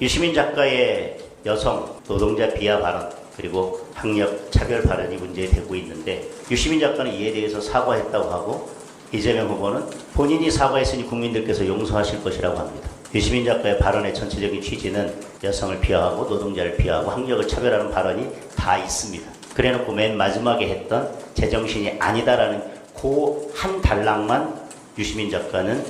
유시민 작가의 여성, 노동자 비하 발언, 그리고 학력 차별 발언이 문제되고 있는데, 유시민 작가는 이에 대해서 사과했다고 하고, 이재명 후보는 본인이 사과했으니 국민들께서 용서하실 것이라고 합니다. 유시민 작가의 발언의 전체적인 취지는 여성을 비하하고 노동자를 비하하고 학력을 차별하는 발언이 다 있습니다. 그래놓고 맨 마지막에 했던 제정신이 아니다라는 그 한 단락만 유시민 작가는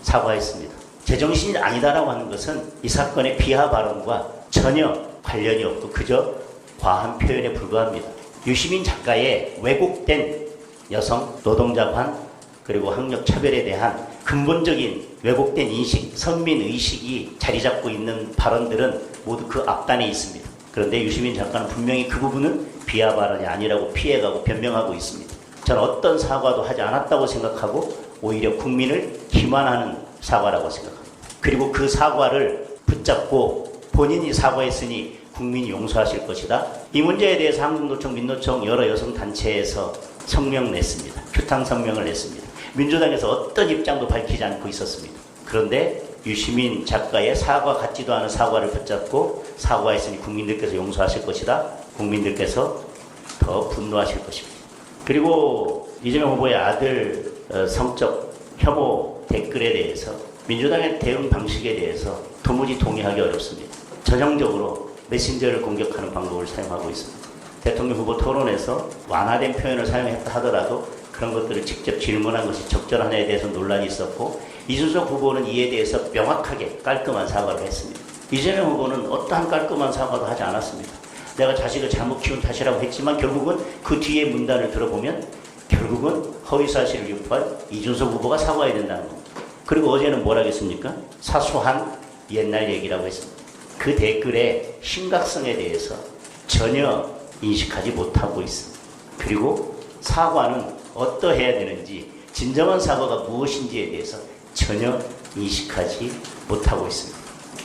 사과했습니다. 제정신이 아니다라고 하는 것은 이 사건의 비하 발언과 전혀 관련이 없고 그저 과한 표현에 불과합니다. 유시민 작가의 왜곡된 여성, 노동자관, 그리고 학력 차별에 대한 근본적인 왜곡된 인식, 선민의식이 자리 잡고 있는 발언들은 모두 그 앞단에 있습니다. 그런데 유시민 작가는 분명히 그 부분은 비하 발언이 아니라고 피해가고 변명하고 있습니다. 저는 어떤 사과도 하지 않았다고 생각하고 오히려 국민을 기만하는 사과라고 생각합니다. 그리고 그 사과를 붙잡고 본인이 사과했으니 국민이 용서하실 것이다. 이 문제에 대해서 한국노총, 민노총 여러 여성단체에서 성명 냈습니다. 규탄 성명을 냈습니다. 민주당에서 어떤 입장도 밝히지 않고 있었습니다. 그런데 유시민 작가의 사과 같지도 않은 사과를 붙잡고 사과했으니 국민들께서 용서하실 것이다. 국민들께서 더 분노하실 것입니다. 그리고 이재명 후보의 아들 성적 혐오 댓글에 대해서 민주당의 대응 방식에 대해서 도무지 동의하기 어렵습니다. 전형적으로 메신저를 공격하는 방법을 사용하고 있습니다. 대통령 후보 토론에서 완화된 표현을 사용했다 하더라도 그런 것들을 직접 질문한 것이 적절하냐에 대해서 논란이 있었고, 이준석 후보는 이에 대해서 명확하게 깔끔한 사과를 했습니다. 이재명 후보는 어떠한 깔끔한 사과도 하지 않았습니다. 내가 자식을 잘못 키운 탓이라고 했지만 결국은 그 뒤에 문단을 들어보면 결국은 허위사실을 유포한 이준석 후보가 사과해야 된다는 겁니다. 그리고 어제는 뭐라 했습니까? 사소한 옛날 얘기라고 했습니다. 그 댓글의 심각성에 대해서 전혀 인식하지 못하고 있습니다. 그리고 사과는 어떠해야 되는지, 진정한 사과가 무엇인지에 대해서 전혀 인식하지 못하고 있습니다.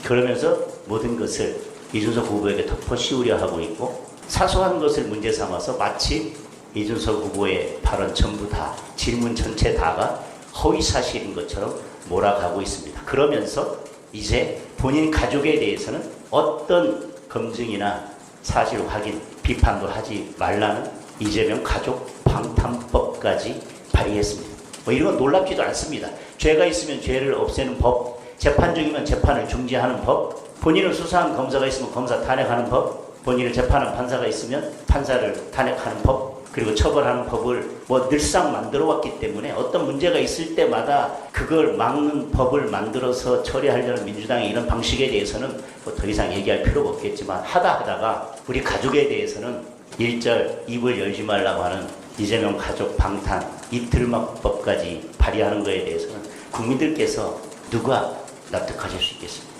그러면서 모든 것을 이준석 후보에게 덮어 씌우려 하고 있고, 사소한 것을 문제 삼아서 마치 이준석 후보의 발언 전부 다, 질문 전체 다가 허위사실인 것처럼 몰아가고 있습니다. 그러면서 이제 본인 가족에 대해서는 어떤 검증이나 사실 확인, 비판도 하지 말라는 이재명 가족 방탄법까지 발의했습니다. 이런 건 놀랍지도 않습니다. 죄가 있으면 죄를 없애는 법, 재판 중이면 재판을 중지하는 법, 본인을 수사한 검사가 있으면 검사 탄핵하는 법, 본인을 재판한 판사가 있으면 판사를 탄핵하는 법, 그리고 처벌하는 법을 늘상 만들어 왔기 때문에 어떤 문제가 있을 때마다 그걸 막는 법을 만들어서 처리하려는 민주당의 이런 방식에 대해서는 더 이상 얘기할 필요가 없겠지만, 하다가 우리 가족에 대해서는 일절 입을 열지 말라고 하는 이재명 가족 방탄 이틀막법까지 발의하는 것에 대해서는 국민들께서 누가 납득하실 수 있겠습니까?